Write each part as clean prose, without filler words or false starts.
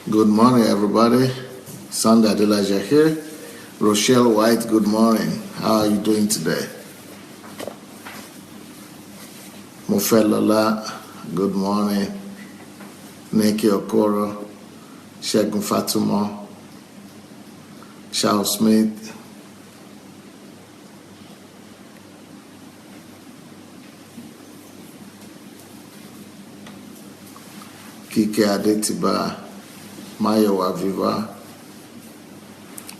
Good morning, everybody. Sandey Adelaja here. Rochelle White, good morning. How are you doing today? Mofelola, good morning. Nikki Okoro, Shegun Fatumo, Charles Smith, Kike Adetiba, Mayo Aviva,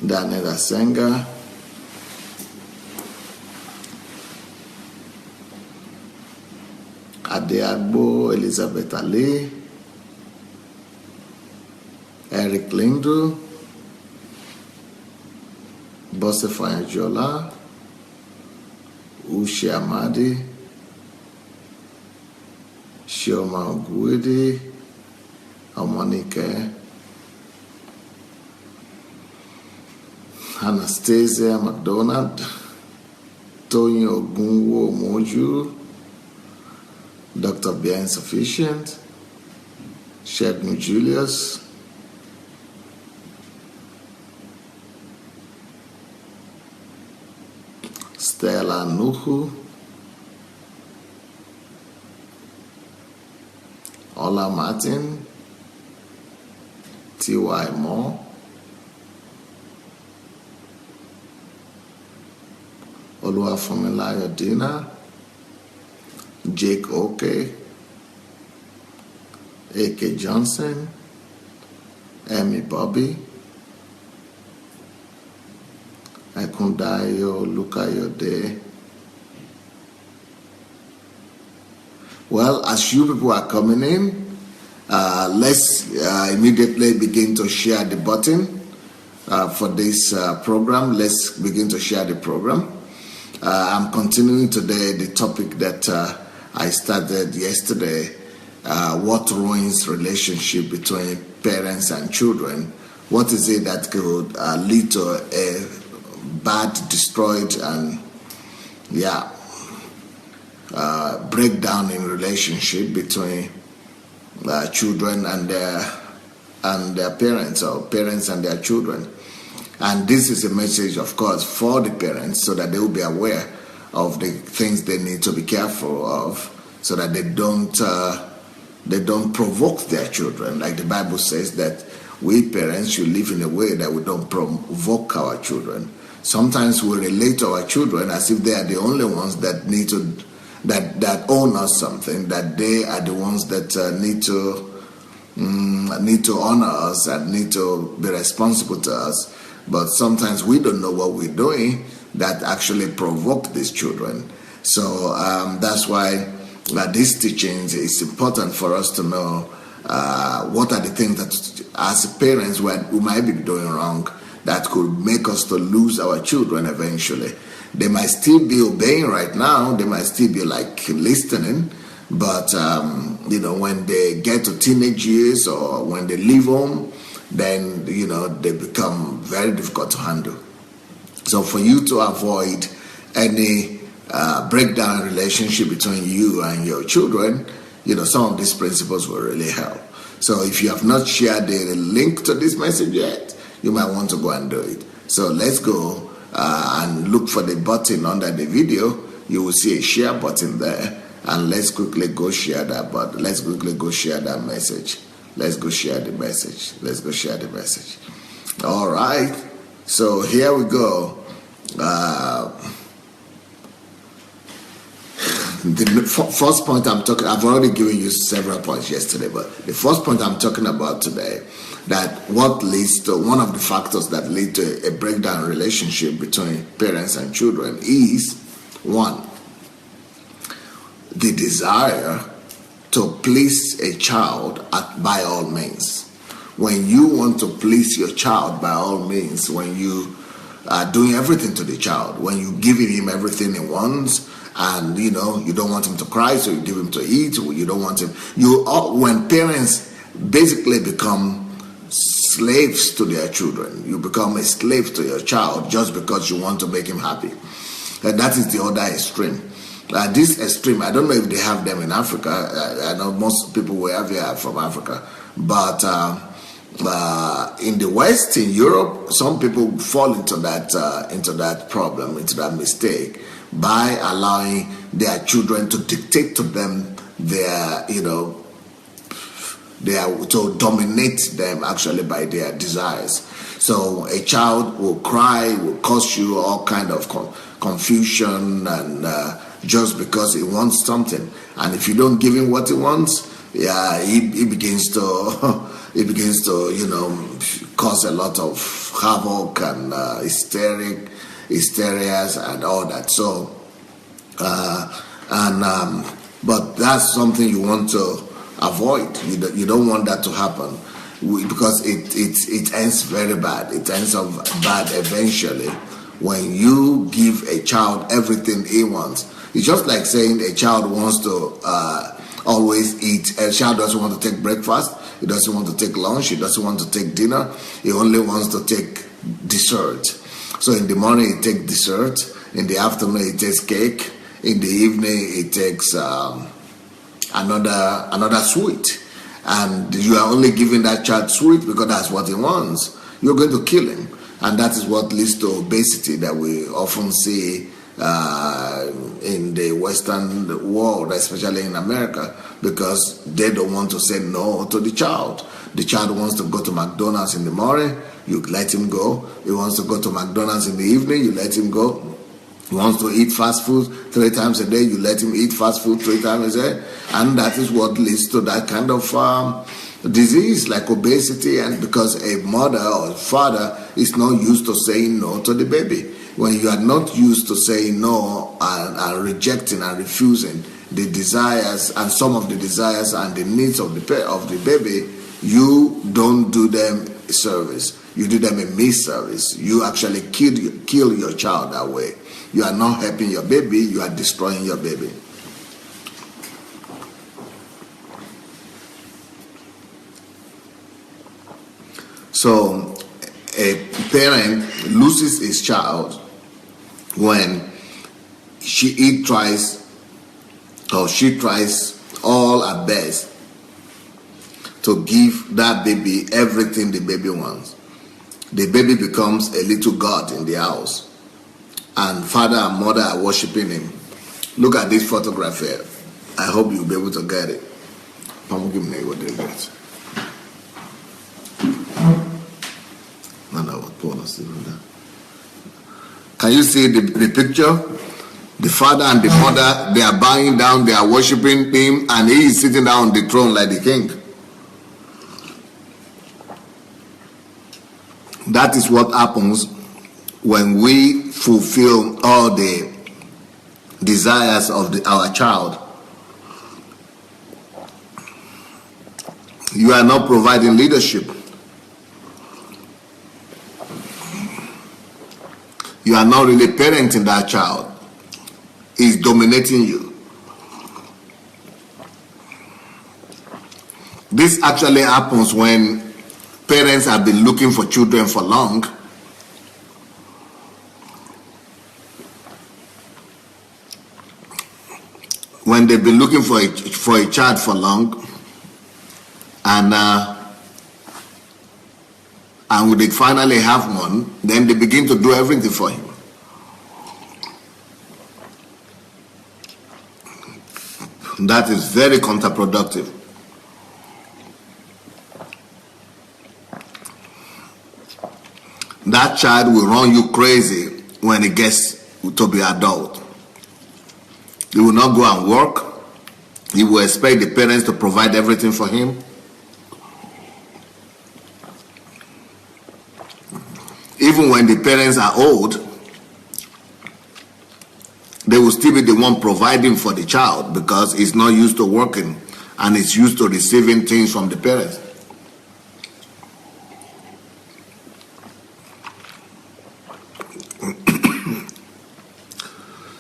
Daniel Asenga, Adeagbo, Elizabeth Ali, Eric Lindu, Bose Fanyajola, Ushi Amadi, Shioma Ogwidi, Omonike, Anastasia McDonald, Tony Ogunwo Moju, Dr. Bien Sufficient, Shegun Julius, Stella Nuhu, Ola Martin, T.Y. Moore, Oluwafunmilayo Dina, Jake Oke, A.K. Johnson, Emmy Bobby, Ekundayo Lukayode. Well, as you people are coming in, let's immediately begin to share the button for this program. Let's begin to share the program. I'm continuing today the topic that I started yesterday. What ruins relationship between parents and children? What is it that could lead to a bad, destroyed, and breakdown in relationship between children and their parents, or parents and their children? And this is a message, of course, for the parents, so that they will be aware of the things they need to be careful of, so that they don't provoke their children. Like the Bible says that we parents should live in a way that we don't provoke our children. Sometimes we relate to our children as if they are the only ones that need to that own us something, that they are the ones that need to honor us and need to be responsible to us. But sometimes we don't know what we're doing that actually provoke these children. So that's why these teachings is important for us to know what are the things that as parents we might be doing wrong that could make us to lose our children eventually. They might still be obeying right now, they might still be like listening, but when they get to teenage years or when they leave home, then they become very difficult to handle. So for you to avoid any breakdown in relationship between you and your children, some of these principles will really help. So if you have not shared the link to this message yet, you might want to go and do it. So let's go and look for the button under the video. You will see a share button there, and let's quickly go share that button. Let's quickly go share that message. Let's go share the message. Let's go share the message. All right. So here we go. The first point I'm talking, I've already given you several points yesterday, but the first point I'm talking about today, that what leads to, one of the factors that lead to a breakdown relationship between parents and children is, one, the desire to please a child by all means. When you want to please your child by all means, when you are doing everything to the child, when you're giving him everything he wants, and you don't want him to cry, so you give him to eat, or you don't want him. When parents basically become slaves to their children, you become a slave to your child just because you want to make him happy. And that is the other extreme. This extreme, I don't know if they have them in Africa. I know most people we have here are from Africa, but in the West, in Europe, some people fall into that problem, into that mistake, by allowing their children to dictate to them their, to dominate them actually by their desires. So a child will cry, will cause you all kind of confusion, and just because he wants something, and if you don't give him what he wants, he begins to cause a lot of havoc and hysterias and all that. So but that's something you want to avoid. You don't want that to happen, because it ends very bad. It ends up bad eventually when you give a child everything he wants. It's just like saying a child wants to always eat. A child doesn't want to take breakfast. He doesn't want to take lunch. He doesn't want to take dinner. He only wants to take dessert. So in the morning he takes dessert. In the afternoon he takes cake. In the evening he takes another sweet. And you are only giving that child sweet because that's what he wants. You're going to kill him. And that is what leads to obesity that we often see in the Western world, especially in America, because they don't want to say no to the child. The child wants to go to McDonald's in the morning, you let him go. He wants to go to McDonald's in the evening, you let him go. He wants to eat fast food 3 times a day, you let him eat fast food 3 times a day. And that is what leads to that kind of disease like obesity, and because a mother or a father is not used to saying no to the baby. When you are not used to saying no and rejecting and refusing the desires and some of the desires and the needs of the baby, you don't do them a service. You do them a misservice. You actually kill your child that way. You are not helping your baby, you are destroying your baby. So a parent loses his child when she tries all her best to give that baby everything the baby wants. The baby becomes a little god in the house, and father and mother are worshiping him. Look at this photograph here. I hope you'll be able to get it. Can you see the picture? The father and the mother, they are bowing down, they are worshiping him, and he is sitting down on the throne like the king. That is what happens when we fulfill all the desires of our child. You are not providing leadership. You are not really parenting that child. He's dominating you. This actually happens when parents have been looking for children for long. When they've been looking for a child for long, and when they finally have one, then they begin to do everything for him. That is very counterproductive. That child will run you crazy when he gets to be adult. He will not go and work. He will expect the parents to provide everything for him. Even when the parents are old, they will still be the one providing for the child because he's not used to working and he's used to receiving things from the parents.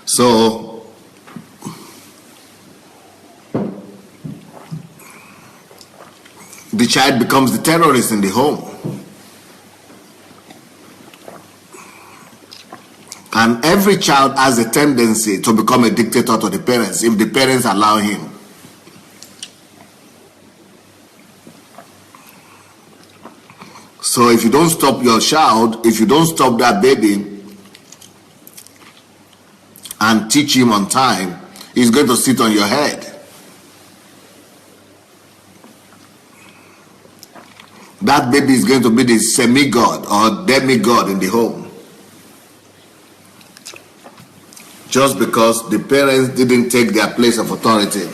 So the child becomes the terrorist in the home. And every child has a tendency to become a dictator to the parents if the parents allow him. So if you don't stop your child, if you don't stop that baby and teach him on time, he's going to sit on your head. That baby is going to be the semi-god or demigod in the home. Just because the parents didn't take their place of authority.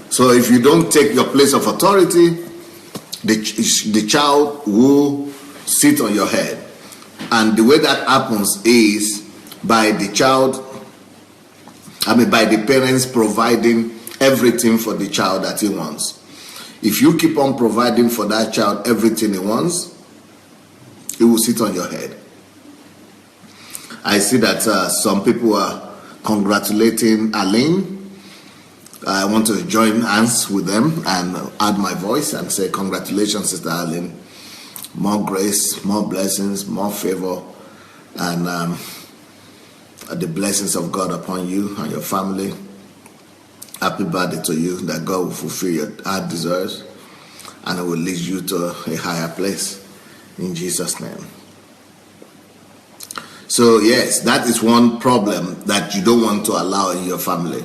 So if you don't take your place of authority, the child will sit on your head. And the way that happens is by the parents providing everything for the child that he wants. If you keep on providing for that child everything he wants, it will sit on your head. I see that some people are congratulating Aline. I want to join hands with them and add my voice and say, congratulations, Sister Aline. More grace, more blessings, more favor, and the blessings of God upon you and your family. Happy birthday to you, that God will fulfill your heart desires and it will lead you to a higher place in Jesus' name. So yes, that is one problem that you don't want to allow in your family.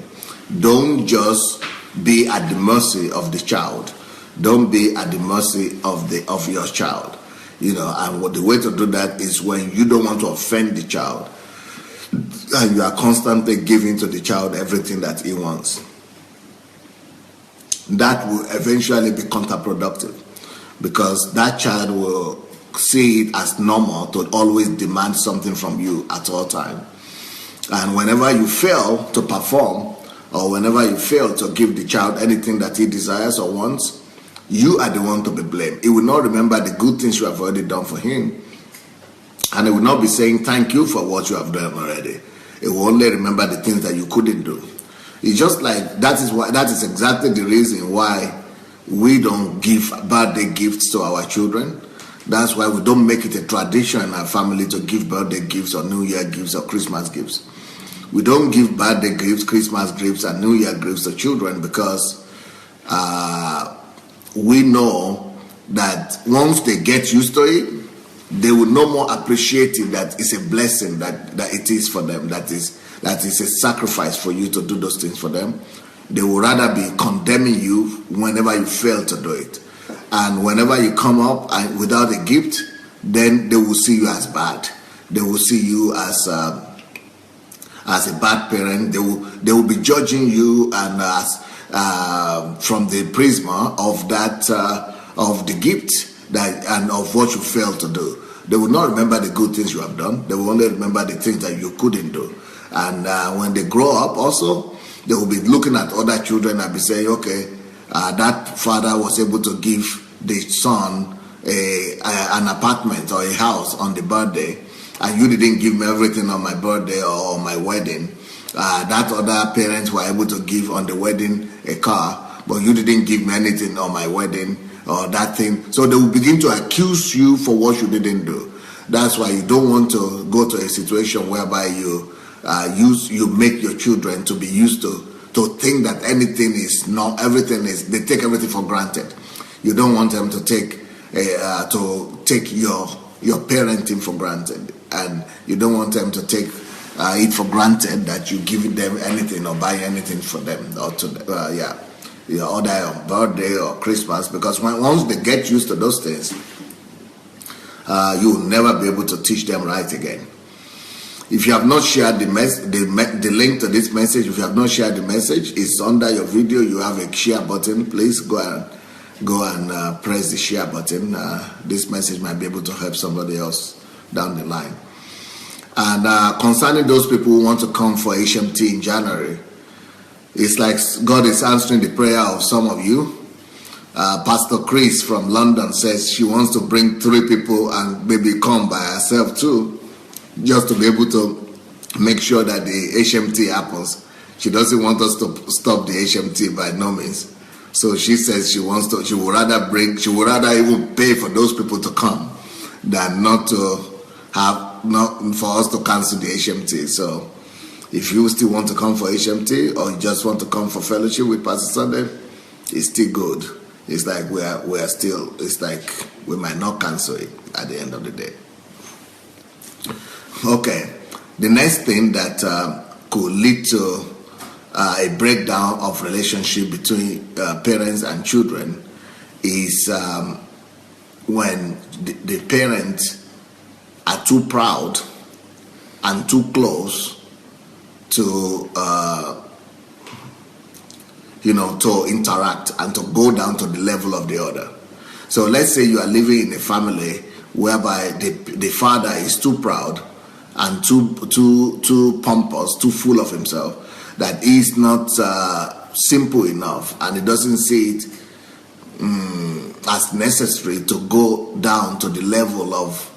Don't just be at the mercy of the child. Don't be at the mercy of your child. You know, and the way to do that is when you don't want to offend the child and you are constantly giving to the child everything that he wants. That will eventually be counterproductive because that child will see it as normal to always demand something from you at all time. And whenever you fail to perform or whenever you fail to give the child anything that he desires or wants, you are the one to be blamed. He will not remember the good things you have already done for him, and he will not be saying thank you for what you have done already. He will only remember the things that you couldn't do. It's just like that is exactly the reason why we don't give birthday gifts to our children. That's why we don't make it a tradition in our family to give birthday gifts or New Year gifts or Christmas gifts. We don't give birthday gifts, Christmas gifts, and New Year gifts to children because we know that once they get used to it, they will no more appreciate it, that it's a blessing that it is for them, that is a sacrifice for you to do those things for them. They will rather be condemning you whenever you fail to do it. And whenever you come up without a gift, then they will see you as bad. They will see you as a bad parent. They will be judging you and from the prisma of that of the gift and of what you failed to do. They will not remember the good things you have done. They will only remember the things that you couldn't do. And when they grow up also, they will be looking at other children and be saying, okay, that father was able to give the son an apartment or a house on the birthday, and you didn't give me everything on my birthday or on my wedding. That other parents were able to give on the wedding a car, but you didn't give me anything on my wedding or that thing. So they will begin to accuse you for what you didn't do. That's why you don't want to go to a situation whereby you make your children to be used to think that anything is not, everything is, they take everything for granted. You don't want them to take your parenting for granted, and you don't want them to take it for granted that you give them anything or buy anything for them or to order on birthday or Christmas, because once they get used to those things, you will never be able to teach them right again. If you have not shared the link to this message, if you have not shared the message, it's under your video. You have a share button. Please go and press the share button. This message might be able to help somebody else down the line. And concerning those people who want to come for HMT in January, it's like God is answering the prayer of some of you. Pastor Chris from London says she wants to bring 3 people and maybe come by herself too, just to be able to make sure that the HMT happens. She doesn't want us to stop the HMT by no means. So she says she would rather even pay for those people to come than not for us to cancel the HMT. So if you still want to come for HMT or you just want to come for fellowship with Pastor Sandey, it's still good. it's like we are still, it's like we might not cancel it at the end of the day. Okay, the next thing that could lead to a breakdown of relationship between parents and children is when the parents are too proud and too close to to interact and to go down to the level of the other. So let's say you are living in a family whereby the father is too proud and too pompous, too full of himself, that he is not simple enough, and he doesn't see it as necessary to go down to the level of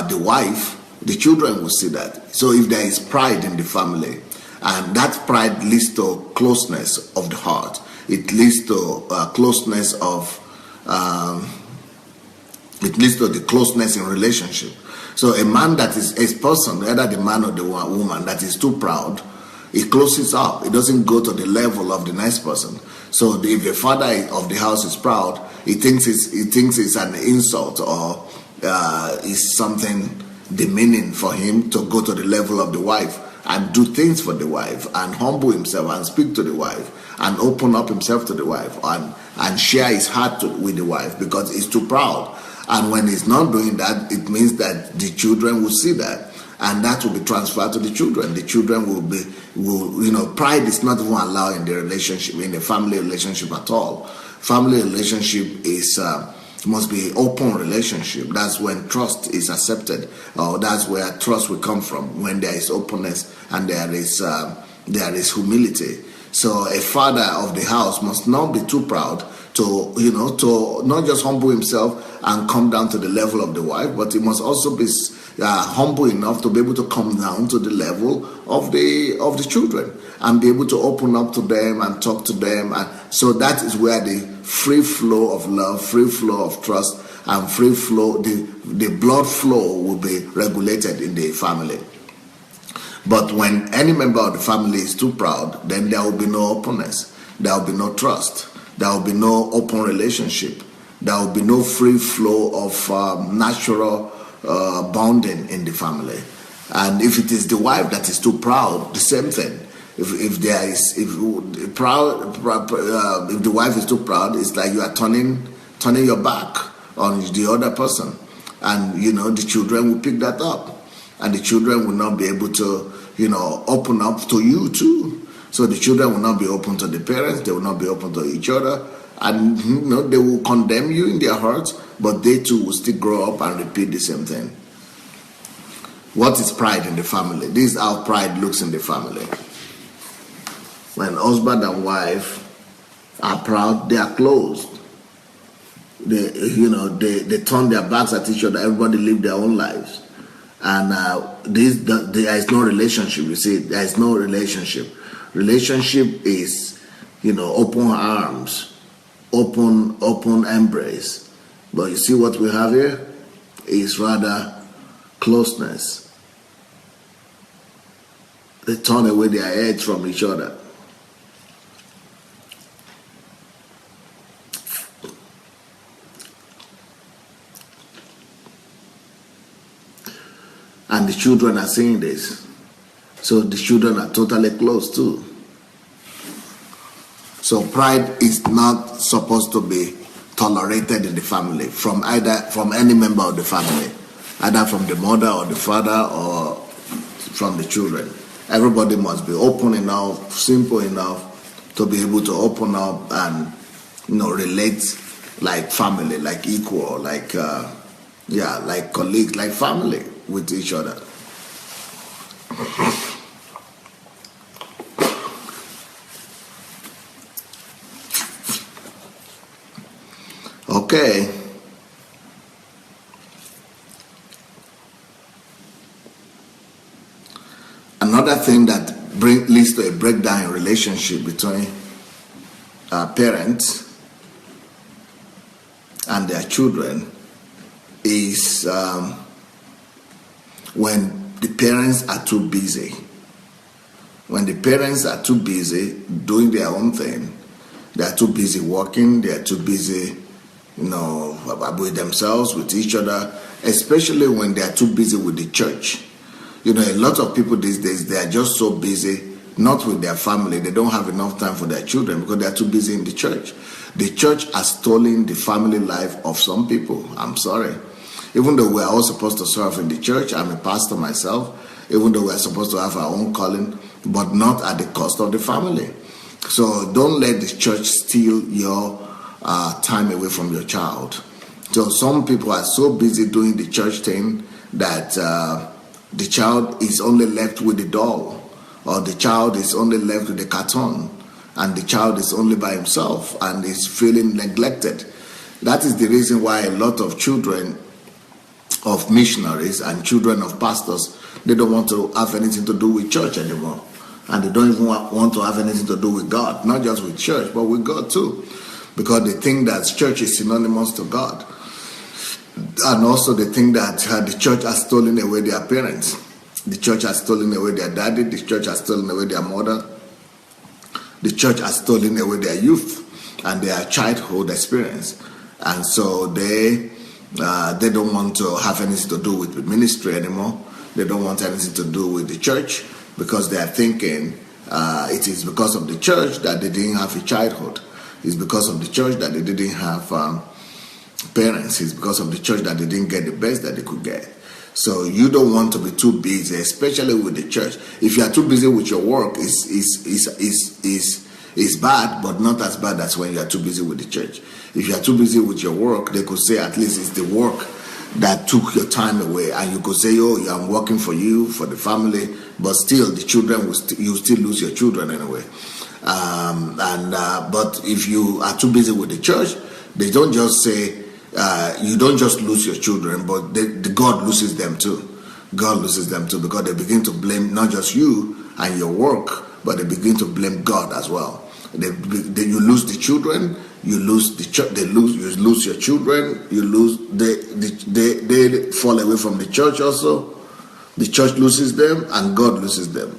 the wife. The children will see that. So if there is pride in the family, and that pride leads to closeness of the heart, it leads to closeness of it leads to the closeness in relationship. So a man that is a person, whether the man or the woman that is too proud, it closes up. It doesn't go to the level of the next person. So if the father of the house is proud, he thinks it's an insult or is something demeaning for him to go to the level of the wife and do things for the wife and humble himself and speak to the wife and open up himself to the wife and share his heart with the wife, because he's too proud. And when he's not doing that, it means that the children will see that, and that will be transferred to the children. The children will pride is not even allowed in the relationship, in the family relationship at all. Family relationship is must be open relationship. That's when trust is accepted, or that's where trust will come from, when there is openness and there is humility. So a father of the house must not be too proud to not just humble himself and come down to the level of the wife, but he must also be humble enough to be able to come down to the level of the children and be able to open up to them and talk to them. And so that is where the free flow of love, free flow of trust, and free flow, the blood flow will be regulated in the family. But when any member of the family is too proud, then there will be no openness, there will be no trust, there will be no open relationship, there will be no free flow of natural bonding in the family. And if it is the wife that is too proud, the same thing. If the wife is too proud, it's like you are turning your back on the other person, and the children will pick that up. And the children will not be able to, open up to you too. So the children will not be open to the parents, they will not be open to each other, and they will condemn you in their hearts, but they too will still grow up and repeat the same thing. What is pride in the family? This is how pride looks in the family. When husband and wife are proud, they are closed. They turn their backs at each other. Everybody live their own lives. And there is no relationship. You see, there is no relationship. Relationship is, open arms, open embrace. But you see what we have here is rather closeness. They turn away their heads from each other. And the children are seeing this. So the children are totally close too. So pride is not supposed to be tolerated in the family from any member of the family, either from the mother or the father or from the children. Everybody must be open enough, simple enough to be able to open up and relate like family, like equal, like colleagues, like family with each other. Okay. Another thing that leads to a breakdown in relationship between parents and their children is when the parents are too busy. When the parents are too busy doing their own thing, They are too busy working. They are too busy, with themselves, with each other, especially when they are too busy with the church. A lot of people these days, they are just so busy, not with their family. They don't have enough time for their children because they are too busy in the church. The church has stolen the family life of some people. I'm sorry. Even though we are all supposed to serve in the church, I'm a pastor myself, even though we are supposed to have our own calling, but not at the cost of the family. So don't let the church steal your time away from your child. So some people are so busy doing the church thing that the child is only left with the doll, or the child is only left with the cartoon, and the child is only by himself and is feeling neglected. That is the reason why a lot of children of missionaries and children of pastors, they don't want to have anything to do with church anymore. And they don't even want to have anything to do with God. Not just with church, but with God too. Because they think that church is synonymous to God. And also they think that the church has stolen away their parents. The church has stolen away their daddy. The church has stolen away their mother. The church has stolen away their youth and their childhood experience. And so they don't want to have anything to do with ministry anymore. They don't want anything to do with the church because they are thinking it is because of the church that they didn't have a childhood. It's because of the church that they didn't have parents. It's because of the church that they didn't get the best that they could get. So you don't want to be too busy, especially with the church. If you are too busy with your work, it's bad, but not as bad as when you are too busy with the church. If you are too busy with your work, they could say at least it's the work that took your time away, and you could say, "Oh, I'm working for you, for the family," but still, the children you still lose your children anyway. But if you are too busy with the church, they don't just say you don't just lose your children, but the God loses them too. God loses them too because they begin to blame not just you and your work, but they begin to blame God as well. You lose the children, you lose the church. You lose your children. You lose. They fall away from the church also. The church loses them, and God loses them.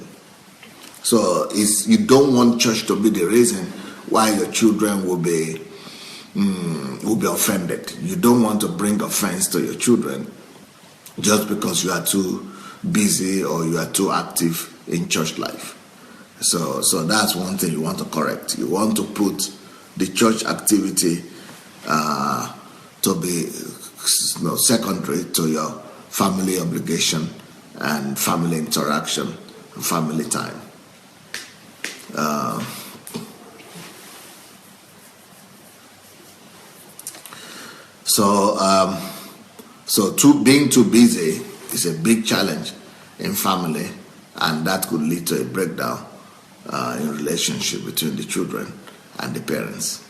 So you don't want church to be the reason why your children will be offended. You don't want to bring offense to your children just because you are too busy or you are too active in church life. So that's one thing you want to correct. You want to put the church activity to be secondary to your family obligation and family interaction and family time. Being too busy is a big challenge in family, and that could lead to a breakdown in relationship between the children and the parents.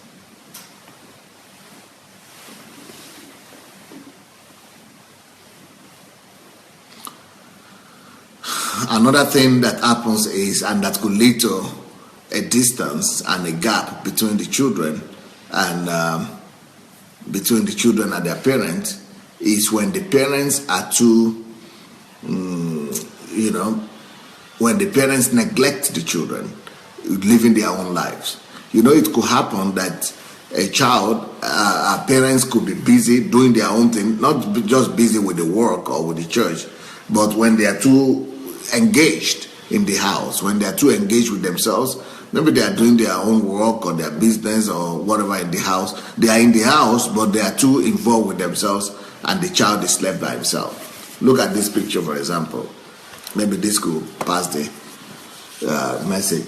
Another thing that happens is, and that could lead to a distance and a gap between the children and their parents, is when the parents are too, when the parents neglect the children, living their own lives. It could happen that our parents could be busy doing their own thing, not just busy with the work or with the church, but when they are too engaged in the house, when they are too engaged with themselves, maybe they are doing their own work or their business or whatever in the house. They are in the house, but they are too involved with themselves, and the child is left by himself. Look at this picture, for example. Maybe this could pass the message.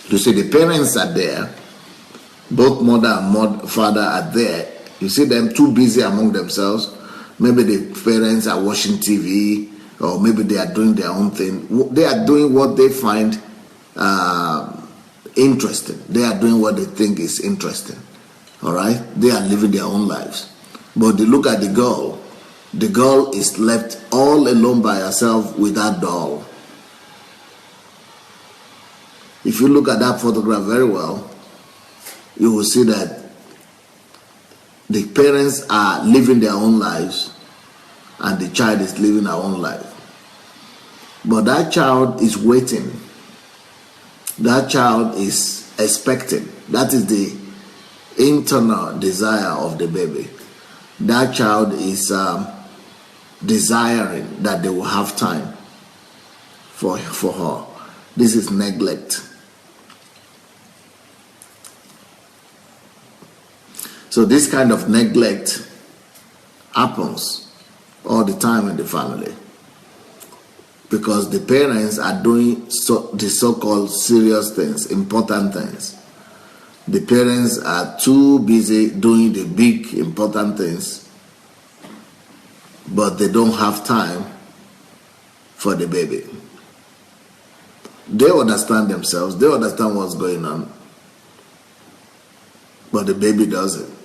You see, the parents are there, both mother and father are there. You see them too busy among themselves. Maybe the parents are watching TV, or maybe they are doing their own thing. They are doing what they find interesting. They are doing what they think is interesting. All right? They are living their own lives. But they look at the girl. The girl is left all alone by herself with that doll. If you look at that photograph very well, you will see that the parents are living their own lives and the child is living her own life. But that child is waiting. That child is expecting. That is the internal desire of the baby. That child is desiring that they will have time for her. This is neglect. So this kind of neglect happens all the time in the family because the parents are doing the so-called serious things, important things. The parents are too busy doing the big important things, but they don't have time for the baby. They understand themselves, they understand what's going on, but the baby doesn't.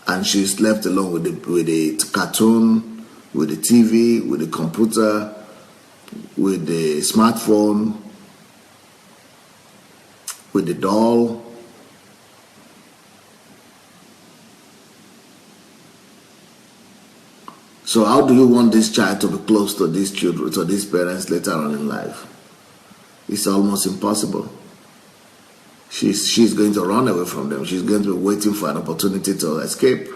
And she's left alone with the cartoon, with the TV, with the computer, with the smartphone, with the doll. So how do you want this child to be close to these children, to these parents later on in life? It's almost impossible. She's going to run away from them. She's going to be waiting for an opportunity to escape.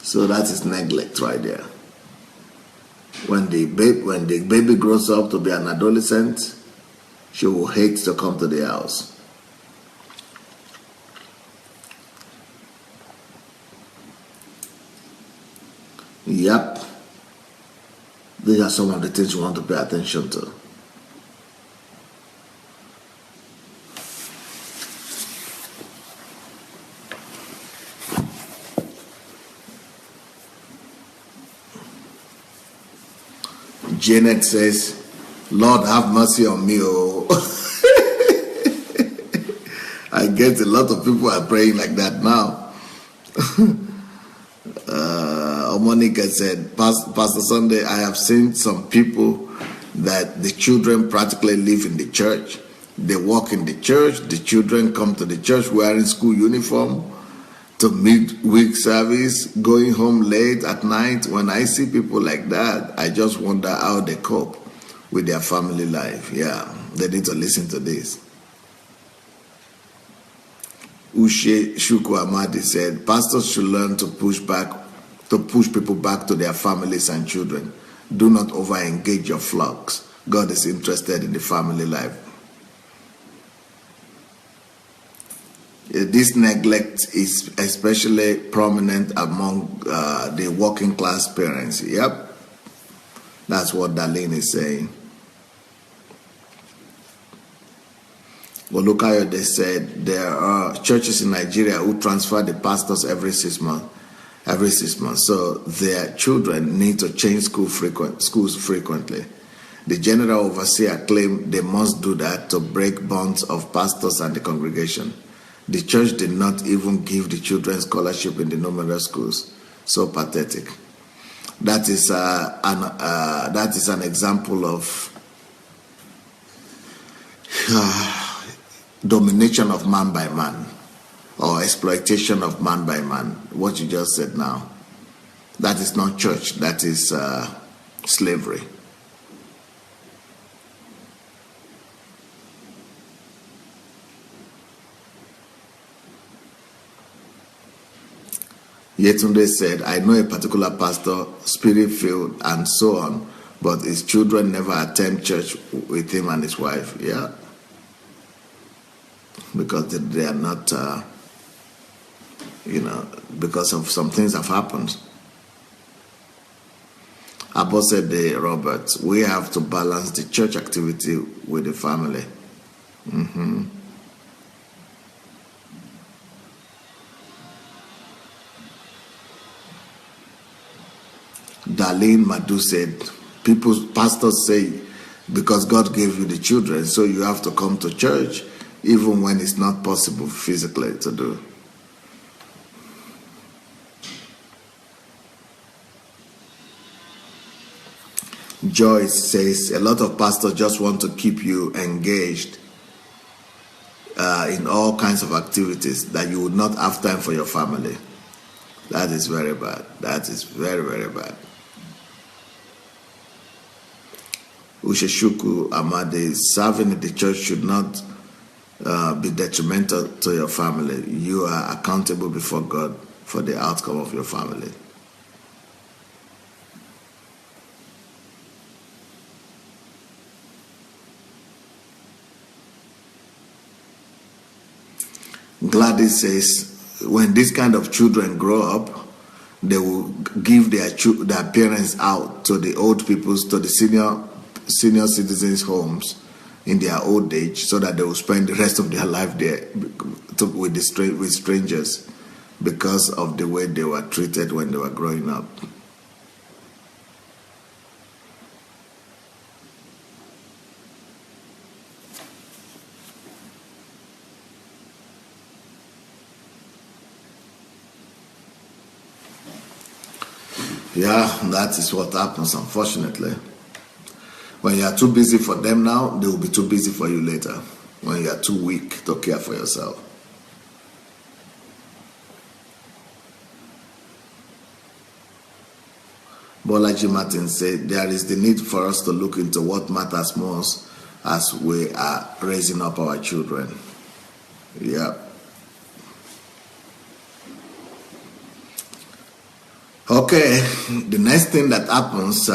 So that is neglect right there. When the baby grows up to be an adolescent, she will hate to come to the house. Yep. These are some of the things you want to pay attention to. Janet says, Lord, have mercy on me. Oh. I guess a lot of people are praying like that now. Monica said, Pastor Sandey, I have seen some people that the children practically live in the church. They walk in the church. The children come to the church wearing school uniform to midweek service, going home late at night. When I see people like that, I just wonder how they cope with their family life. Yeah, they need to listen to this. Ushe Shuku Amadi said, pastors should learn to push people back to their families and children. Do not over-engage your flocks. God is interested in the family life. This neglect is especially prominent among the working class parents. Yep, that's what Darlene is saying. Olukayode said there are churches in Nigeria who transfer the pastors every 6 months. So their children need to change schools frequently. The general overseer claimed they must do that to break bonds of pastors and the congregation. The church did not even give the children scholarship in the numerous schools. So pathetic. That is an example of domination of man by man, or exploitation of man by man. What you just said now. That is not church. That is slavery. Yetunde said, I know a particular pastor, spirit-filled and so on, but his children never attend church with him and his wife. Yeah. Because they are not, because of some things have happened. Abba said, Robert, we have to balance the church activity with the family. Darlene Madu said, pastors say, because God gave you the children, so you have to come to church, even when it's not possible physically to do. Joyce says, a lot of pastors just want to keep you engaged in all kinds of activities that you would not have time for your family. That is very bad. That is very, very bad. Usheshuku Amade, serving in the church should not be detrimental to your family. You are accountable before God for the outcome of your family. Gladys says, when this kind of children grow up, they will give their parents out to the old people's, to the senior citizens' homes in their old age, so that they will spend the rest of their life there with strangers because of the way they were treated when they were growing up. Yeah, that is what happens, unfortunately. When you are too busy for them now, they will be too busy for you later, when you are too weak to care for yourself. Bolaji Martin said, there is the need for us to look into what matters most as we are raising up our children. Yeah. Okay, the next thing that happens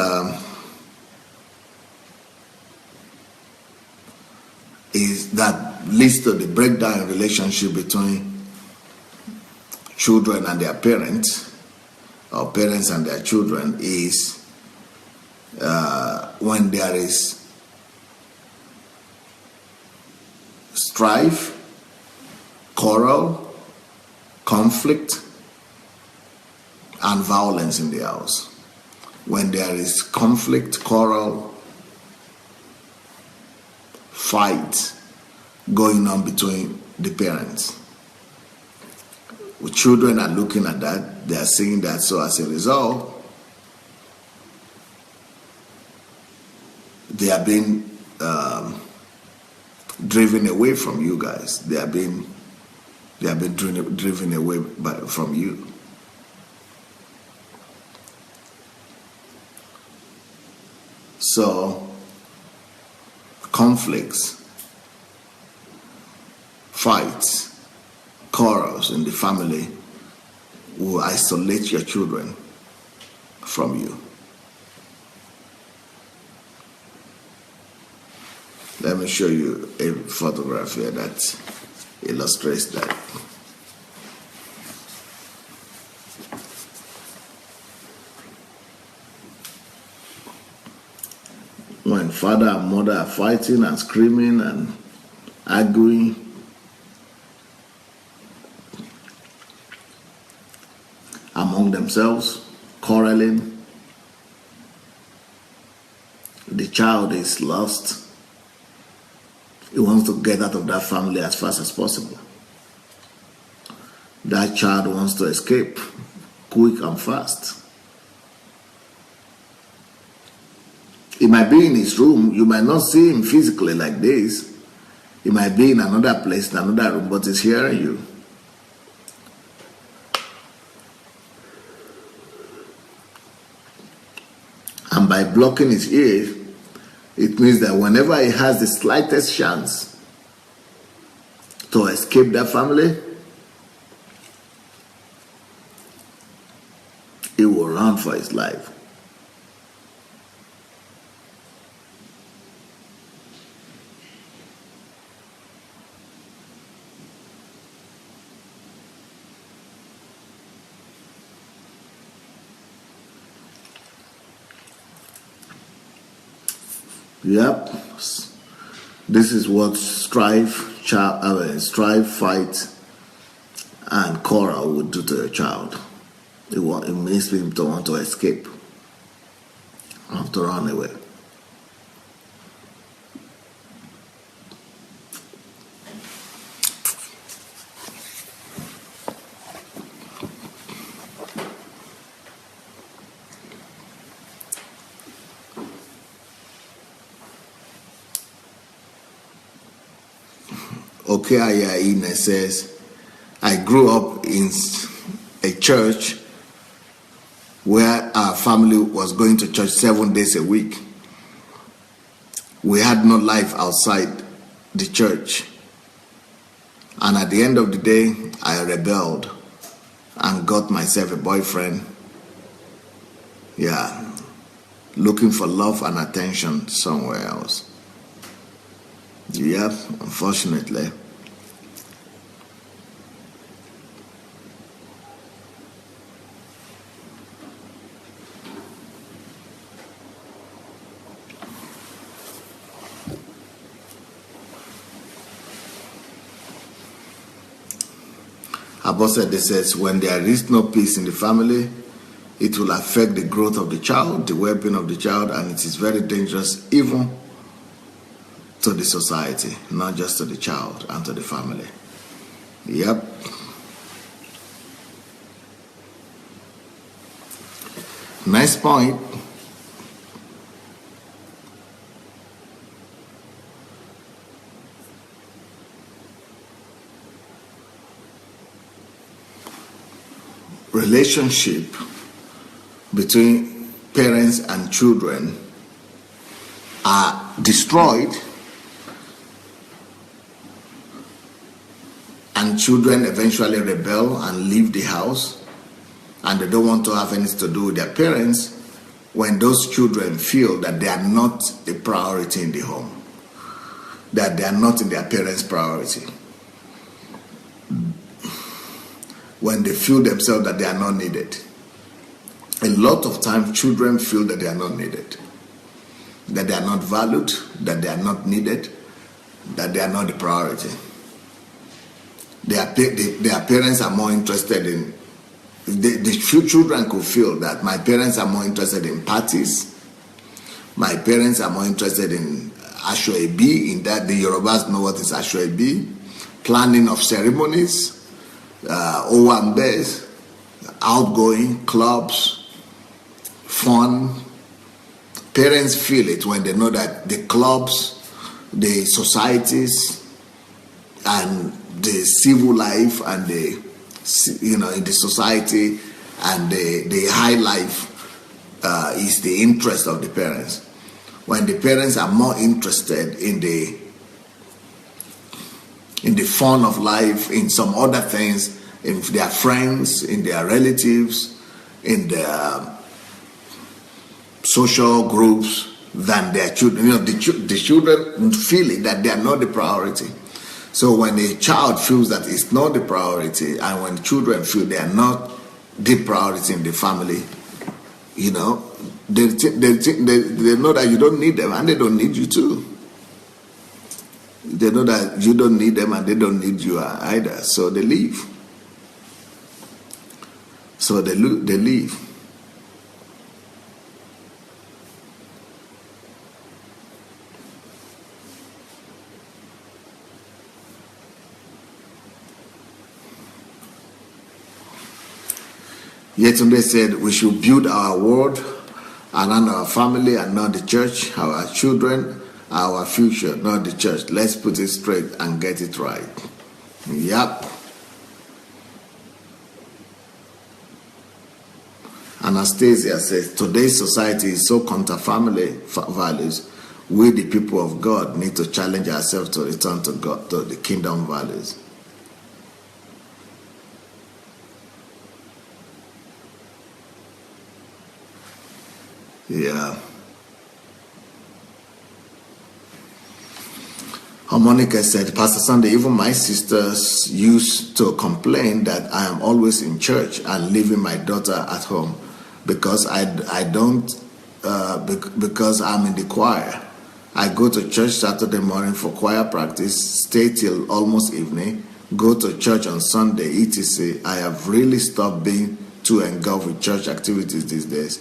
is that leads to the breakdown in relationship between children and their parents, or parents and their children, is when there is strife, quarrel, conflict, and violence in the house. When there is conflict, quarrel, fight going on between the parents. Children are looking at that, they are seeing that, so as a result, they are being driven away from you guys. They are being driven away from you. So, conflicts, fights, quarrels in the family will isolate your children from you. Let me show you a photograph here that illustrates that. When father and mother are fighting and screaming and arguing, among themselves, quarreling, the child is lost. He wants to get out of that family as fast as possible. That child wants to escape quick and fast. He might be in his room. You might not see him physically like this. He might be in another place, in another room, but he's hearing you. And by blocking his ears, it means that whenever he has the slightest chance to escape that family, he will run for his life. Yep, this is what strife, fight, and quarrel would do to a child. It makes him to want to escape, have to run away. Okeaya Ine says, I grew up in a church where our family was going to church 7 days a week. We had no life outside the church. And at the end of the day, I rebelled and got myself a boyfriend. Yeah, looking for love and attention somewhere else. Yep, unfortunately. Abosede says, when there is no peace in the family, it will affect the growth of the child, the well-being of the child, and it is very dangerous even to the society, not just to the child and to the family. Yep. Next point. Relationship between parents and children are destroyed, and children eventually rebel and leave the house, and they don't want to have anything to do with their parents when those children feel that they are not a priority in the home, that they are not in their parents' priority. When they feel themselves that they are not needed. A lot of times children feel that they are not needed, that they are not valued, that they are not needed, that they are not the priority. Their parents are more interested in, the few children could feel that my parents are more interested in parties, my parents are more interested in Ashoebi, in that the Yorubas know what is Ashoebi, planning of ceremonies, Owambes, outgoing, clubs, fun. Parents feel it when they know that the clubs, the societies, and the civil life, and the, in the society, and the high life is the interest of the parents. When the parents are more interested in the fun of life, in some other things, in their friends, in their relatives, in their social groups, than their children. The children feel it that they are not the priority. So when a child feels that it's not the priority, and when children feel they are not the priority in the family, they know that you don't need them, and they don't need you too. They know that you don't need them and they don't need you either. So they leave. So they leave. Yetunde said we should build our world around our family and not the church, our children, our future, not the church. Let's put it straight and get it right. Yep. Anastasia says, today's society is so counter family values. We, the people of God, need to challenge ourselves to return to God, to the kingdom values. Yeah. Harmonica said, Pastor Sandey, even my sisters used to complain that I am always in church and leaving my daughter at home because because I'm in the choir. I go to church Saturday morning for choir practice, stay till almost evening, go to church on Sunday, etc. I have really stopped being too engulfed with church activities these days,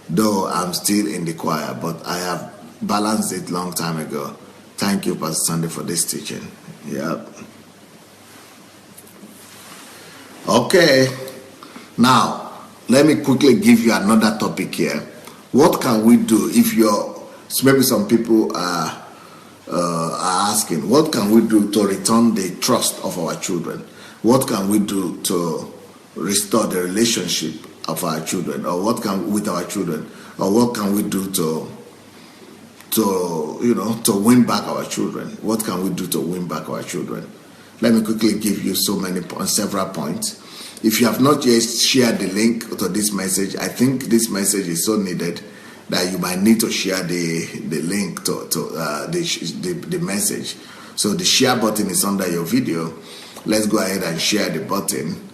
though I'm still in the choir, but I have balanced it long time ago. Thank you, Pastor Sandey, for this teaching. Yep. Okay. Now, let me quickly give you another topic here. What can we do if maybe some people are asking, what can we do to return the trust of our children? What can we do to restore the relationship of our children, or with our children, or what can we do to win back our children. What can we do to win back our children? Let me quickly give you several points. If you have not yet shared the link to this message, I think this message is so needed that you might need to share the link to the message. So the share button is under your video. Let's go ahead and share the button,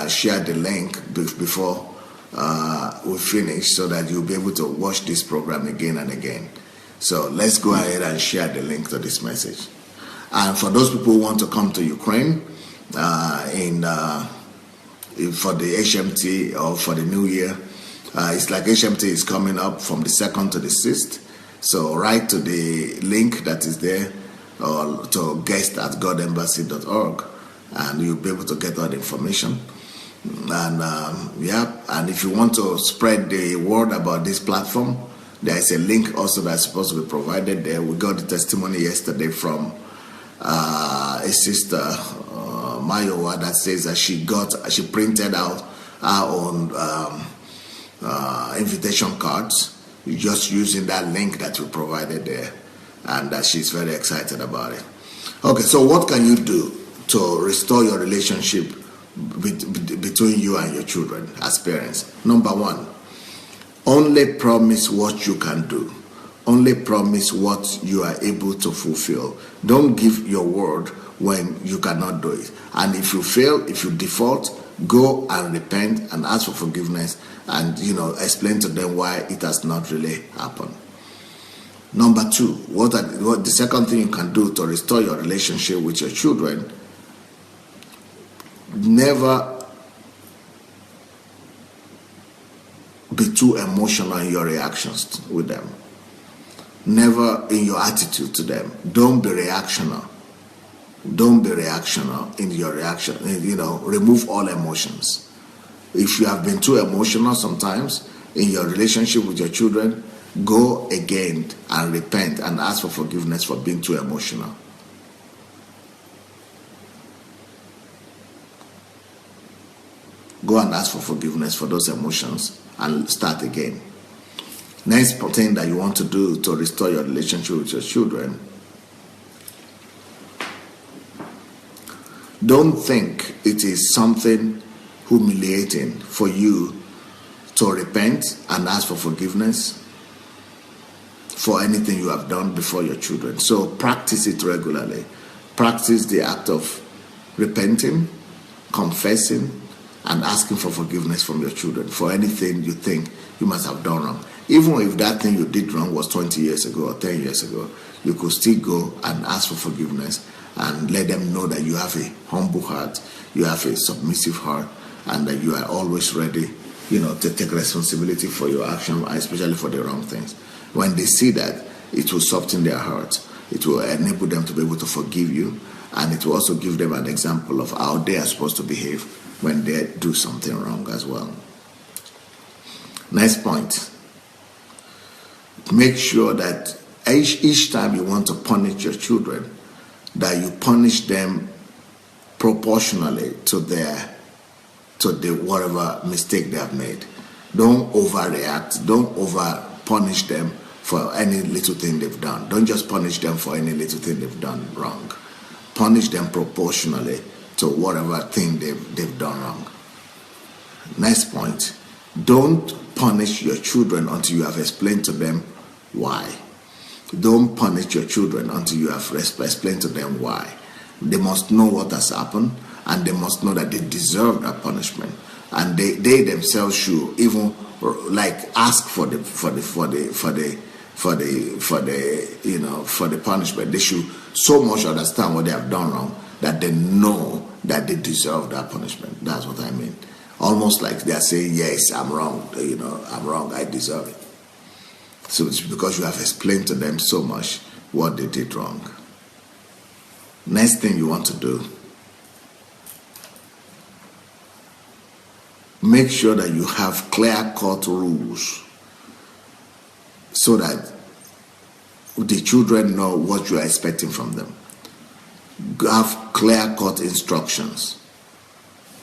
share the link before we finish, so that you'll be able to watch this program again and again. So let's go ahead and share the link to this message. And for those people who want to come to Ukraine for the HMT or for the new year, it's like HMT is coming up from the 2nd to the 6th. So write to the link that is there, or to guest@godembassy.org, and you'll be able to get all the information. And and if you want to spread the word about this platform, there is a link also that's supposed to be provided there. We got the testimony yesterday from a sister, Mayowa, that says that she printed out her own invitation cards just using that link that we provided there, and that she's very excited about it. Okay, so what can you do to restore your relationship between you and your children as parents? Number one, only promise what you can do. Only promise what you are able to fulfill. Don't give your word when you cannot do it. And if you fail, if you default, go and repent and ask for forgiveness, and explain to them why it has not really happened. Number two, what the second thing you can do to restore your relationship with your children: never be too emotional in your reactions with them. Never in your attitude to them. Don't be reactional. Don't be reactional in your reaction. Remove all emotions. If you have been too emotional sometimes in your relationship with your children, go again and repent and ask for forgiveness for being too emotional. Go and ask for forgiveness for those emotions and start again. Next thing that you want to do to restore your relationship with your children: don't think it is something humiliating for you to repent and ask for forgiveness for anything you have done before your children. So practice it regularly. Practice the act of repenting, confessing, and asking for forgiveness from your children for anything you think you must have done wrong. Even if that thing you did wrong was 20 years ago or 10 years ago, you could still go and ask for forgiveness and let them know that you have a humble heart, you have a submissive heart, and that you are always ready, to take responsibility for your action, especially for the wrong things. When they see that, it will soften their hearts. It will enable them to be able to forgive you, and it will also give them an example of how they are supposed to behave when they do something wrong as well. Next point. Make sure that each time you want to punish your children, that you punish them proportionally to the whatever mistake they have made. Don't overreact. Don't over punish them for any little thing they've done. Don't just punish them for any little thing they've done wrong. Punish them proportionally to whatever thing they've done wrong. Next point. Don't punish your children until you have explained to them why. Don't punish your children until you have explained to them why. They must know what has happened, and they must know that they deserve that punishment. And they themselves should even ask for the punishment. They should so much understand what they have done wrong that they know that they deserve that punishment. That's what I mean. Almost like they are saying, yes, I'm wrong, I'm wrong, I deserve it. So it's because you have explained to them so much what they did wrong. Next thing you want to do, make sure that you have clear-cut rules so that the children know what you are expecting from them. Have clear-cut instructions.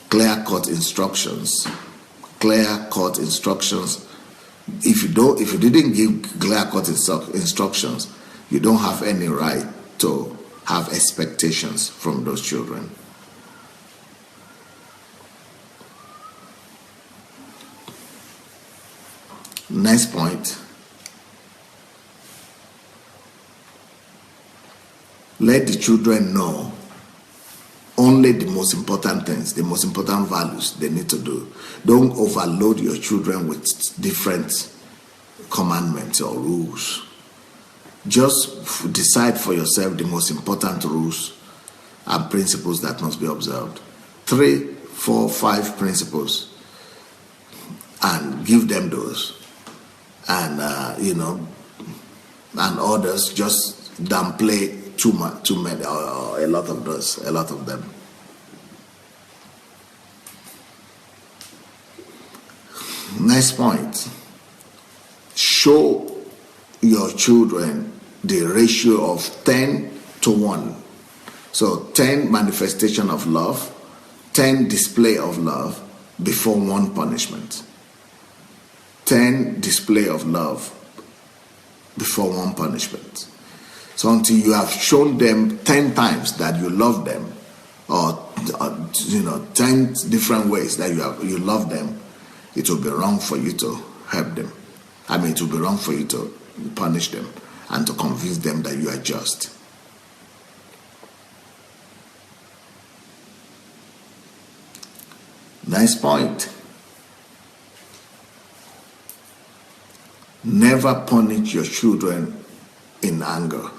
Clear-cut instructions. Clear-cut instructions If you didn't give clear-cut instructions, you don't have any right to have expectations from those children. Next point. Let the children know only the most important things, the most important values they need to do. Don't overload your children with different commandments or rules. Just decide for yourself the most important rules and principles that must be observed. 3, 4, 5 principles, and give them those. And and others just downplay too many, or a lot of them. Next point. Show your children the ratio of 10 to 1. So 10 manifestation of love, 10 display of love before 1 punishment. 10 display of love before 1 punishment. So until you have shown them 10 times that you love them, or 10 different ways that you love them, it will be wrong for you to help them. It will be wrong for you to punish them and to convince them that you are just. Next point. Never punish your children in anger.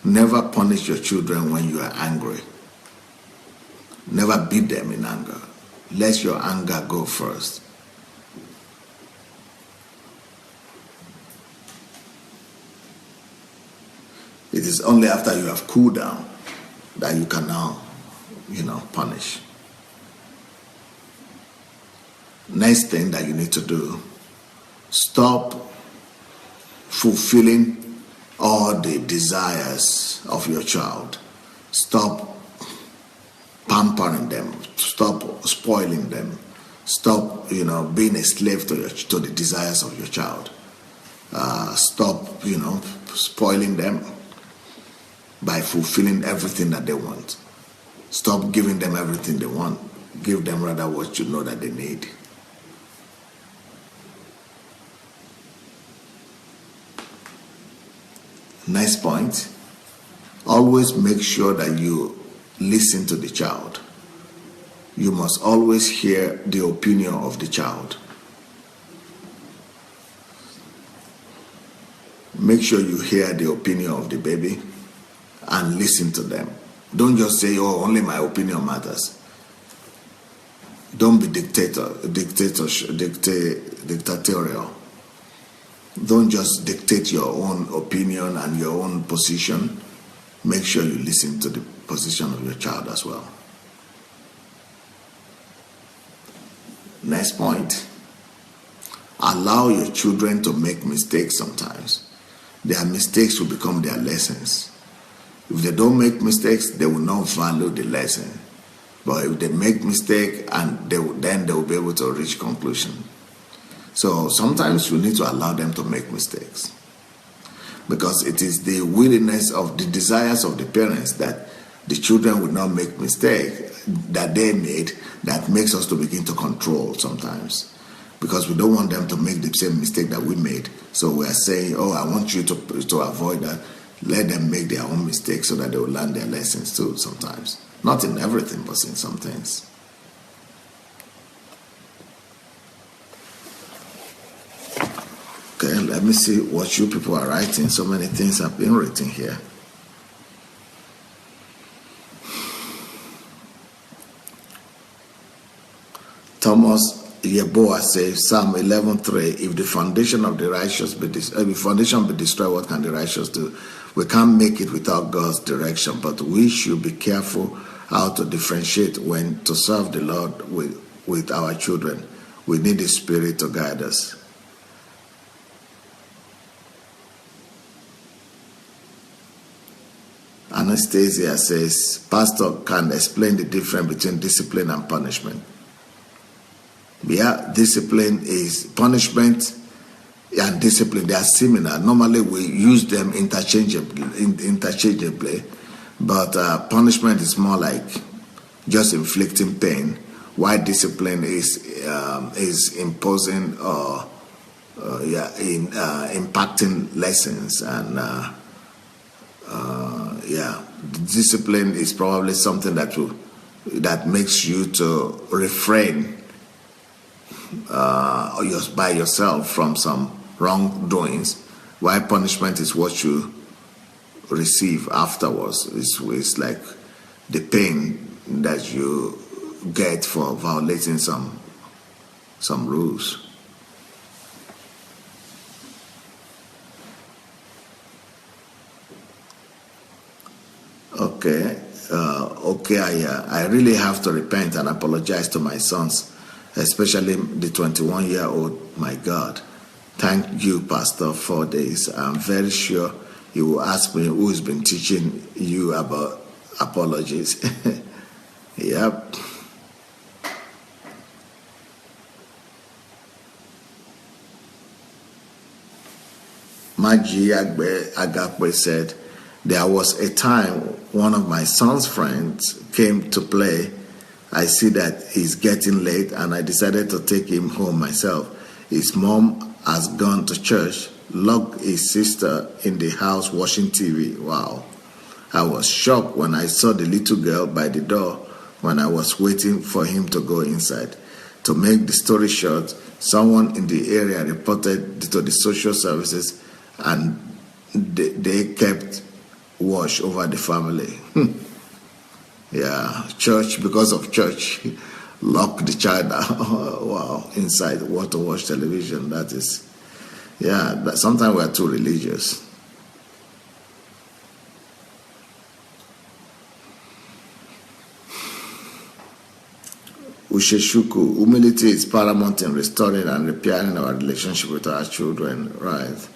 Never punish your children when you are angry. Never beat them in anger. Let your anger go first. It is only after you have cooled down that you can now, punish. Next thing that you need to do, stop fulfilling all the desires of your child. Stop pampering them. Stop spoiling them. Stop, being a slave to the desires of your child. Stop, spoiling them by fulfilling everything that they want. Stop giving them everything they want. Give them rather what you know that they need. Next point, always make sure that you listen to the child. You must always hear the opinion of the child. Make sure you hear the opinion of the baby and listen to them. Don't just say, oh, only my opinion matters. Don't be dictatorial. Don't just dictate your own opinion and your own position. Make sure you listen to the position of your child as well. Next point. Allow your children to make mistakes sometimes. Their mistakes will become their lessons. If they don't make mistakes, they will not value the lesson. But if they make mistake, then they will be able to reach conclusion. So sometimes you need to allow them to make mistakes, because it is the willingness of the desires of the parents that the children will not make mistake that they made that makes us to begin to control sometimes, because we don't want them to make the same mistake that we made. So we are saying, oh, I want you to avoid that. Let them make their own mistakes so that they will learn their lessons too sometimes. Not in everything, but in some things. Okay, let me see what you people are writing. So many things have been written here. Thomas Yeboah says, Psalm 11:3, if the foundation of the righteous be destroyed, what can the righteous do? We can't make it without God's direction, but we should be careful how to differentiate when to serve the Lord with our children. We need the Spirit to guide us. Anastasia says, Pastor can explain the difference between discipline and punishment. Yeah, discipline is punishment and discipline. They are similar. Normally we use them interchangeably, but punishment is more like just inflicting pain, while discipline is imposing or impacting lessons. And discipline is probably something that makes you to refrain by yourself from some wrongdoings, while punishment is what you receive afterwards. It's like the pain that you get for violating some rules. Okay, I really have to repent and apologize to my sons, especially the 21-year-old. My God, thank you, Pastor, for this. I'm very sure you will ask me who's been teaching you about apologies. Yep. Maji Agakwe said, there was a time one of my son's friends came to play. I see that he's getting late and I decided to take him home myself. His mom has gone to church, locked his sister in the house watching TV. Wow. I was shocked when I saw the little girl by the door when I was waiting for him to go inside. To make the story short, someone in the area reported to the social services and they kept watch over the family. Yeah, church, because of church, lock the child wow, inside what to watch television. That is, sometimes we are too religious. Usheshuku, humility is paramount in restoring and repairing our relationship with our children, right?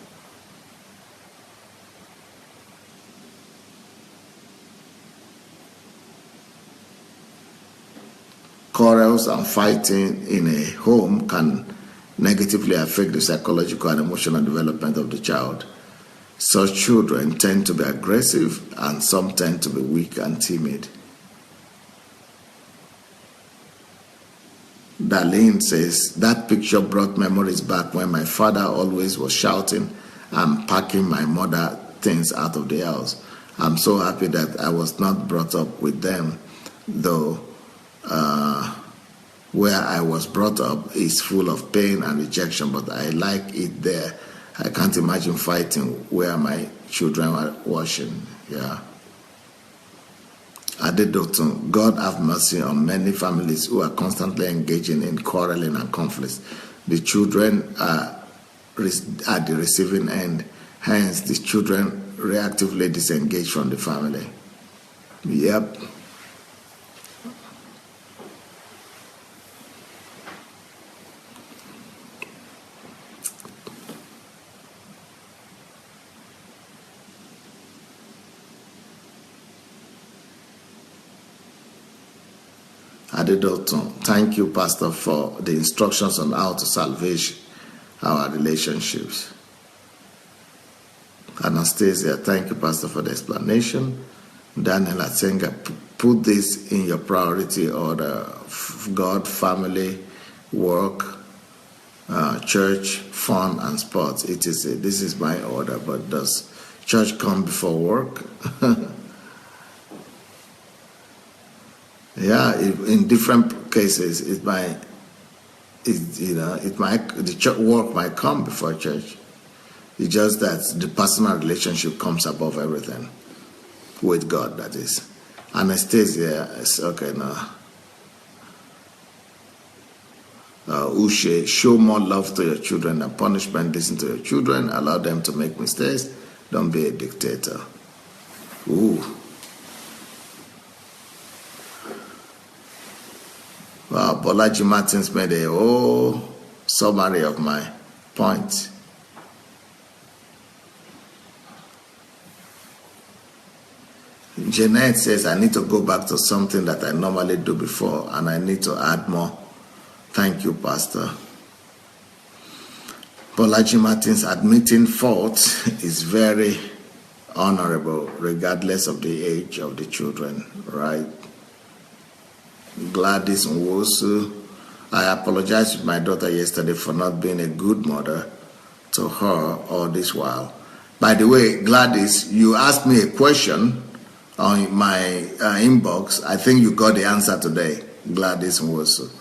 Quarrels and fighting in a home can negatively affect the psychological and emotional development of the child. Such children tend to be aggressive and some tend to be weak and timid. Darlene says, that picture brought memories back when my father always was shouting and packing my mother things out of the house. I'm so happy that I was not brought up with them, though where I was brought up is full of pain and rejection, but I like it there. I can't imagine fighting where my children are watching. Yeah. Adelaja, God have mercy on many families who are constantly engaging in quarreling and conflicts. The children are at the receiving end. Hence, the children reactively disengage from the family. Yep. Adelaja, thank you, Pastor, for the instructions on how to salvage our relationships. Anastasia, thank you, Pastor, for the explanation. Daniel Atsenga, put this in your priority order: God, family, work, church, fun, and sports. This is my order, but does church come before work? Yeah, in different cases, the work might come before church. It's just that the personal relationship comes above everything with God. That is. Anastasia is okay now. Ushe, show more love to your children than punishment. Listen to your children. Allow them to make mistakes. Don't be a dictator. Ooh. Wow, Bolaji Martins made a whole summary of my point. Jeanette says, I need to go back to something that I normally do before, and I need to add more Thank you, Pastor. Bolaji Martins, admitting fault is very honorable, regardless of the age of the children, right? Gladys Nwosu, I apologized to my daughter yesterday for not being a good mother to her all this while. By the way, Gladys, you asked me a question on my inbox. I think you got the answer today, Gladys Nwosu.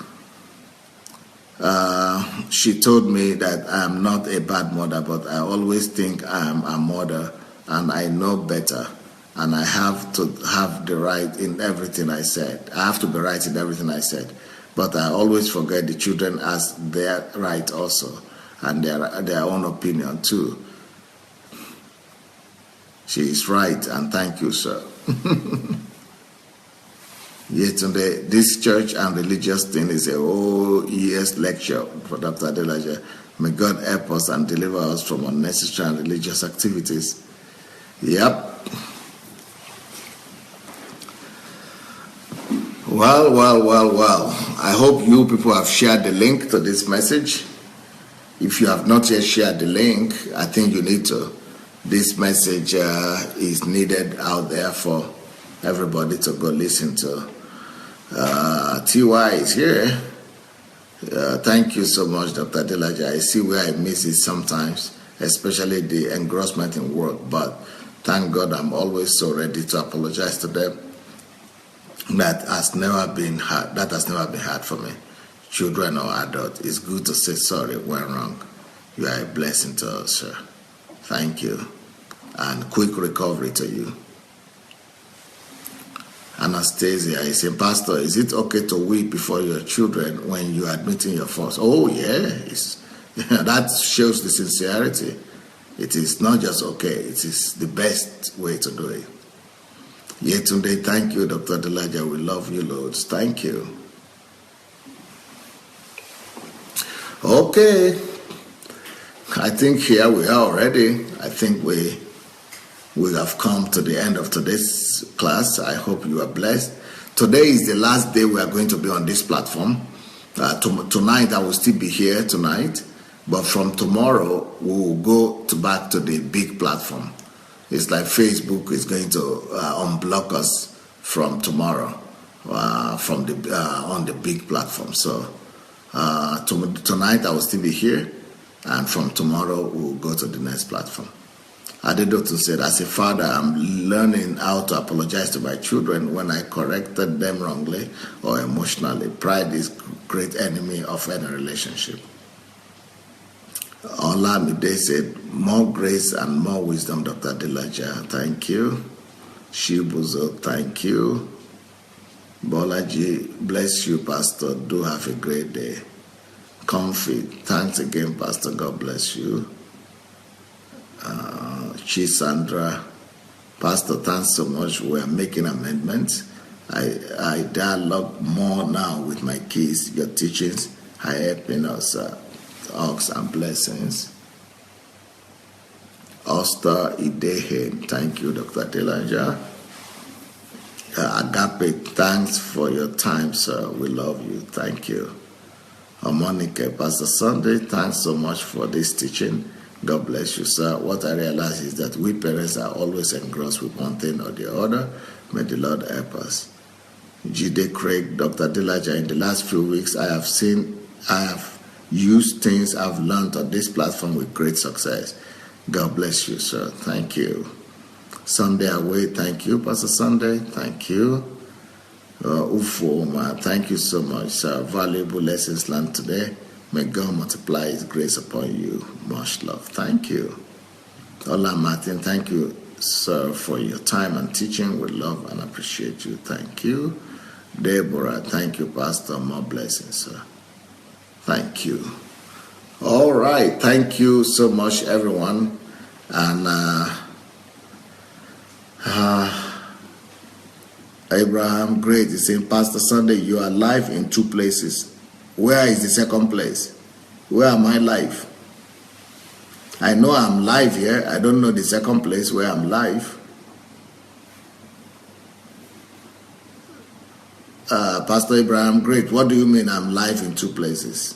She told me that I'm not a bad mother, but I always think I'm a mother and I know better. And I have to have the right in everything I said. I have to be right in everything I said. But I always forget the children as their right also, and their own opinion too. She is right, and thank you, sir. Yesterday, this church and religious thing is a whole year's lecture for Dr. Adelaja. May God help us and deliver us from unnecessary and religious activities. Yep. Well. I hope you people have shared the link to this message. If you have not yet shared the link, I think you need to. This message is needed out there for everybody to go listen to. TY is here. Thank you so much, Dr. Adelaja. I see where I miss it sometimes, especially the engrossment in work, but thank God I'm always so ready to apologize to them. That has never been hard for me. Children or adults, it's good to say sorry when wrong. You are a blessing to us, sir. Thank you. And quick recovery to you. Anastasia is saying, Pastor, is it okay to weep before your children when you are admitting your faults? Oh, yes. That shows the sincerity. It is not just okay, it is the best way to do it. Yetunde, thank you, Dr. Adelaja. We love you, loads. Thank you. Okay. I think here we are already. I think we have come to the end of today's class. I hope you are blessed. Today is the last day we are going to be on this platform. Tonight, I will still be here tonight. But from tomorrow, we will go back to the big platform. It's like Facebook is going to unblock us from tomorrow on the big platform. So tonight I will still be here, and from tomorrow we'll go to the next platform. Adedotu said, as a father, I'm learning how to apologize to my children when I corrected them wrongly or emotionally. Pride is great enemy of any relationship. Olamide said, more grace and more wisdom, Dr. Adelaja. Thank you. Shibuzo, thank you. Bolaji, bless you, Pastor. Do have a great day. Comfy, thanks again, Pastor. God bless you. Chisandra, Pastor, thanks so much. We are making amendments. I dialogue more now with my kids. Your teachings are helping us. Ox and blessings. Oster Idehe, thank you, Dr. Adelaja. Agape, thanks for your time, sir. We love you. Thank you. Monica, Pastor Sandey, thanks so much for this teaching. God bless you, sir. What I realize is that we parents are always engrossed with one thing or the other. May the Lord help us. Jide Craig, Dr. Adelaja, in the last few weeks, I have used things I've learned on this platform with great success. God bless you, sir. Thank you. Sunday away, thank you, Pastor Sunday. Thank you. Ufoma, thank you so much, sir. Valuable lessons learned today. May God multiply His grace upon you. Much love. Thank you. Ola Martin, thank you, sir, for your time and teaching. We love and appreciate you. Thank you. Deborah, thank you, Pastor. More blessings, sir. Thank you. All right. Thank you so much, everyone. And Abraham, great. He's saying, Pastor Sunday, you are live in 2 places. Where is the second place? Where am I live? I know I'm live here. I don't know the second place where I'm live. Pastor Abraham, great. What do you mean I'm live in 2 places?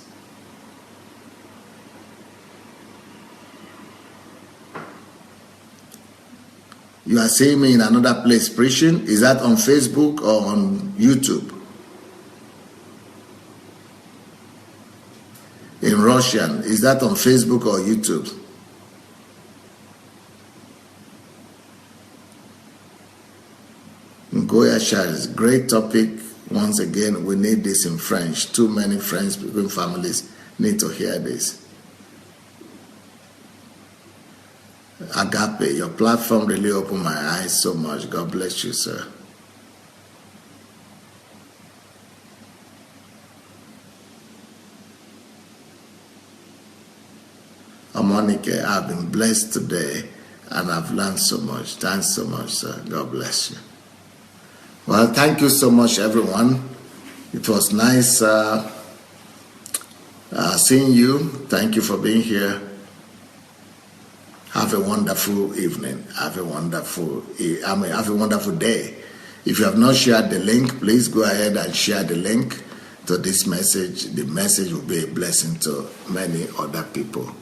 You are seeing me in another place preaching. Is that on Facebook or on YouTube? In Russian, is that on Facebook or YouTube? Goya Charles, great topic. Once again, we need this in French. Too many French-speaking families need to hear this. Agape, your platform really opened my eyes so much. God bless you, sir. Monica, I've been blessed today and I've learned so much. Thanks so much, sir. God bless you. Well, thank you so much, everyone. It was nice seeing you. Thank you for being here. Have a wonderful evening. Have a wonderful day. If you have not shared the link, please go ahead and share the link to this message. The message will be a blessing to many other people.